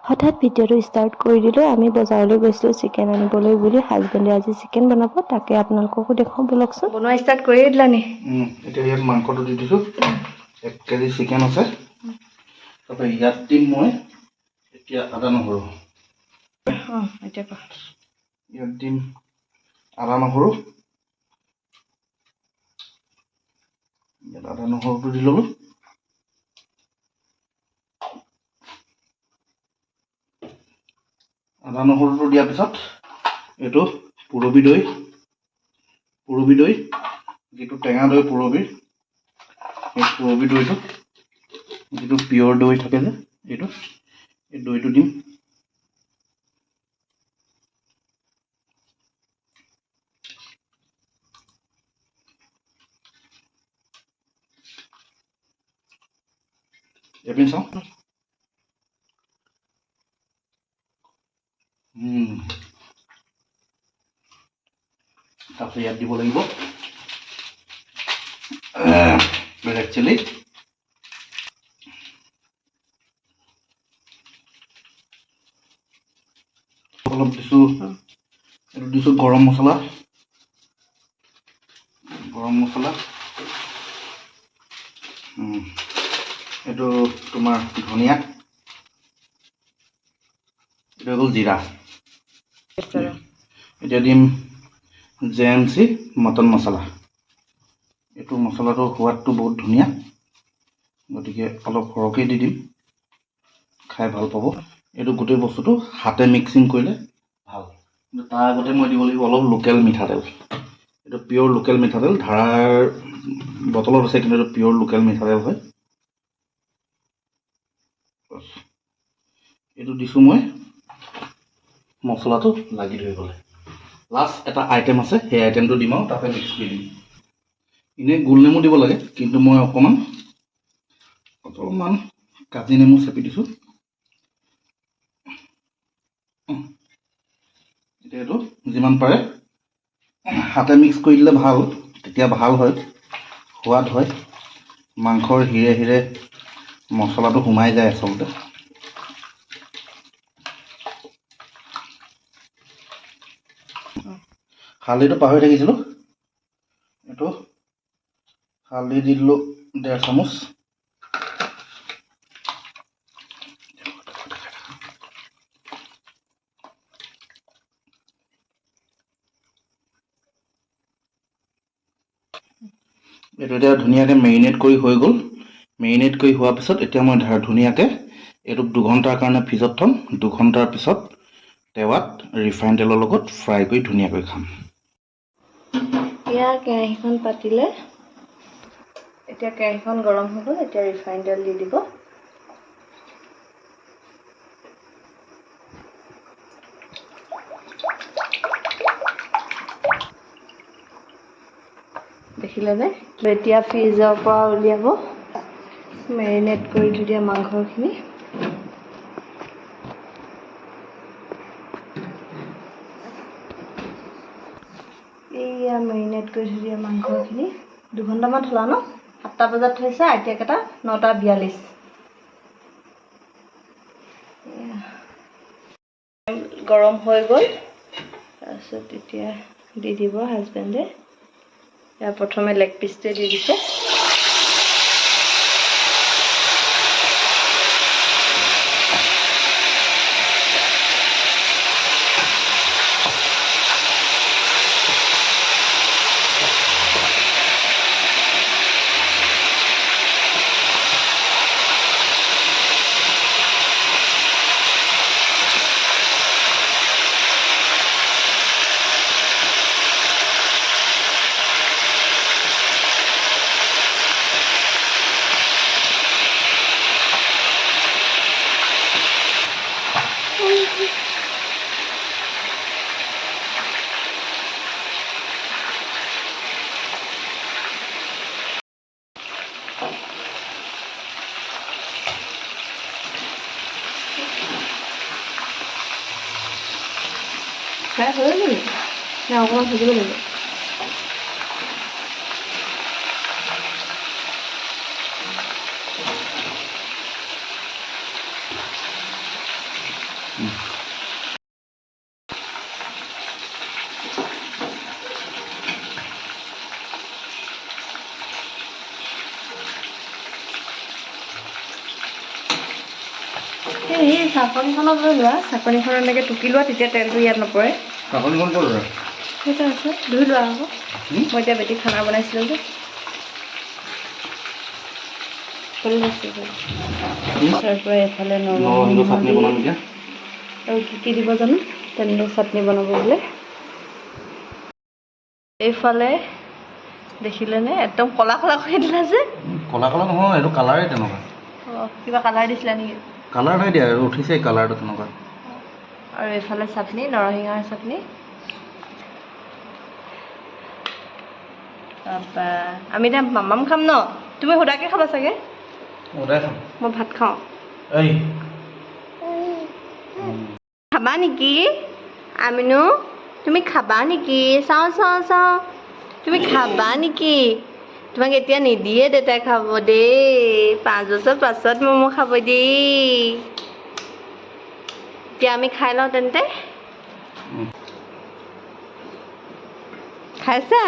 হঠাৎ ভিডিঅ'টো ষ্টাৰ্ট কৰি দিলোঁ। আমি বজাৰলৈ গৈছিলোঁ চিকেন আনিবলৈ বুলি। হাজবেণ্ডে আজি চিকেন বনাব, তাকে আপোনালোককো দেখুৱাওঁ বলকচোন। বনোৱা ষ্টাৰ্ট কৰিয়ে দিলা নি? এতিয়া ইয়াত মাংসটো দি দিছোঁ। 1 কেজি চিকেন আছে। তাৰপৰা ইয়াত দিম মই এতিয়া আদা নহৰু। এতিয়া কোৱা। ইয়াত দিম আদা নহৰু। ইয়াত আদা নহৰুটো দি ল'লোঁ। আদা নহৰুটো দিয়াৰ পিছত এইটো পুৰবি দৈ, যিটো টেঙা দৈ পুৰবিৰ, এই পুৰবি দৈটো, যিটো পিয়ৰ দৈ থাকে যে এইটো, এই দৈটো দিম। এপিন চাওঁ। তাৰপিছত ইয়াত দিব লাগিব ৰেড চিলি, অলপ দিছোঁ, এইটো দিছোঁ গৰম মছলা, এইটো তোমাৰ ধনিয়া, এইটো হৈ গ'ল জিৰা। এতিয়া দিম JMC মটন মছলা। এইটো মছলাটোৰ সোৱাদটো বহুত ধুনীয়া, গতিকে অলপ সৰহকৈ দি দিম, খাই ভাল পাব। এইটো গোটেই বস্তুটো হাতে মিক্সিং কৰিলে ভাল। কিন্তু তাৰ আগতে মই দিব লাগিব অলপ লোকেল মিঠাতেল। এইটো পিয়'ৰ লোকেল মিঠাতেল, ধাৰাৰ বটলত আছে, কিন্তু এইটো পিয়'ৰ লোকেল মিঠাতেল হয়। এইটো দিছোঁ মই মছলাটো লাগি ধৰিবলৈ। লাষ্ট এটা আইটেম আছে, সেই আইটেমটো দিম আৰু তাতে মিক্স কৰি দিম। এনেই গোল নেমু দিব লাগে, কিন্তু মই অলপমান কাজি নেমু চেপি দিছোঁ। এতিয়া এইটো যিমান পাৰে হাতে মিক্স কৰি দিলে ভাল, তেতিয়া ভাল হয়, সোৱাদ হয়। মাংসৰ হিৰে হিৰে মছলাটো সোমাই যায় আচলতে। হালধিটো পাহৰি থাকিছিলোঁ, এইটো হালধি দি দিলোঁ 1.5 চামুচ। এইটো এতিয়া ধুনীয়াকৈ মেৰিনেট কৰি হৈ গ'ল। মেৰিনেট কৰি হোৱাৰ পিছত এতিয়া মই ধুনীয়াকৈ এইটোক 2 ঘণ্টাৰ কাৰণে ফ্ৰিজত থ'ম। 2 ঘণ্টাৰ পিছত টেৱাত ৰিফাইন তেলৰ লগত ফ্ৰাই কৰি ধুনীয়াকৈ খাম। এতিয়া কেৰাহীখন পাতিলে, এতিয়া কেৰাহীখন গৰম হৈ গ'ল। এতিয়া ৰিফাইন তেল দি দিব। দেখিলেনে? এতিয়া ফ্ৰিজৰ পৰা উলিয়াব মেৰিনেট কৰি থৈ দিয়া মাংসখিনি। এইয়া মেৰিনেট কৰি থৈ দিয়া মাংসখিনি 2 ঘণ্টামান থলা ন? 7টা বজাত থৈছা, এতিয়া কেইটা? 9:42। গৰম হৈ গ'ল। তাৰপিছত এতিয়া দি দিব হাজবেণ্ডে। ইয়াৰ প্ৰথমে লেগ পিচটোৱে দি দিছে। ফ্ৰাই হৈ গ'ল নে অকণমান ভাজিব লাগিব? সেই চাকনিখনত লৈ লোৱা, চাকনিখন এনেকৈ টুকি লোৱা, তেতিয়া তেলটো ইয়াত নপৰে। চাকনিখন ক'ত আছে? সেইটো আছে, ধুই লোৱা আকৌ। মই এতিয়া বেটি খানা বনাইছিলোঁ যে তাৰপৰা এইফালে নৰসিংহ চাটনি বনাম এতিয়া। আৰু কি দিব জানো, তেনেকৈ চাটনি বনাব বোলে। এইফালে দেখিলেনে একদম ক'লা ক'লা কৰি দিলা যে। ক'লা ক'লা নহয়, এইটো কালাৰেই তেনেকুৱা। অঁ, কিবা কালাৰ দিছিলা নেকি? কালাৰ নাই দিয়া, আৰু উঠিছে কালাৰটো তেনেকুৱা। আৰু এইফালে চাটনি, নৰসিংহৰ চাটনি। তাৰপৰা আমি এতিয়া মামাম খাম ন? তুমি সুদাকৈ খাবা চাগে? ওলাই খাম। মই ভাত খাওঁ। এই খাবা নেকি আমিনো? তুমি খাবা নেকি? চাওঁ চাওঁ চাওঁ, তুমি খাবা নেকি? তোমাক এতিয়া নিদিয়ে দেউতাই খাব দেই, 5 বছৰ পাছত ম'ম' খাব দেই। এতিয়া আমি খাই লওঁ তেন্তে। খাইছা?